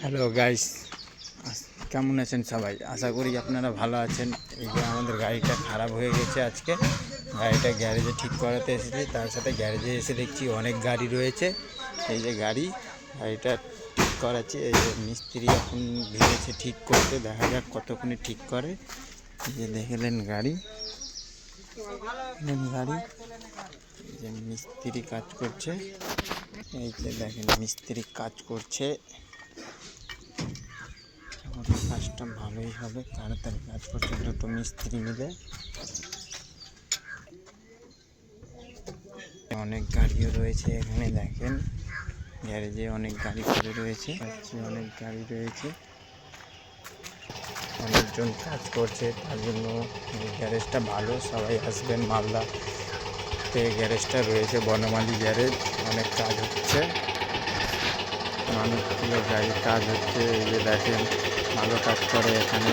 Hello guys, কেমন আছেন সবাই? আশা করি আপনারা ভালো আছেন। এই যে আমাদের গাড়িটা খারাপ হয়ে গেছে আজকে। গাড়িটা গ্যারেজে ঠিক করাতে এসেছি, তার সাথে গ্যারেজে এসে দেখছি অনেক গাড়ি রয়েছে। এই যে গাড়িটা ঠিক করাচ্ছি। এই যে মিস্ত্রি এখন ভেবেছে ঠিক করতে, দেখা যাক কতক্ষণে ঠিক করে। এই যে দেখলেন গাড়ি, এই যে মিস্ত্রি কাজ করছে। এই যে দেখেন মিস্ত্রি কাজ করছে। কাজটা ভালোই হবে, তাড়াতাড়ি কাজ করছে দুটো মিস্ত্রি মিলে। অনেক গাড়িও রয়েছে এখানে, দেখেন গ্যারেজে অনেক গাড়ি পড়ে রয়েছে, অনেক গাড়ি রয়েছে, অনেকজন কাজ করছে। তার জন্য গ্যারেজটা ভালো, সবাই আসবেন। মালদাতে গ্যারেজটা রয়েছে, বনমালী গ্যারেজ। অনেক কাজ হচ্ছে, অনেকগুলো গাড়ির কাজ হচ্ছে। এই যে দেখেন ভালো কাজ করে এখানে।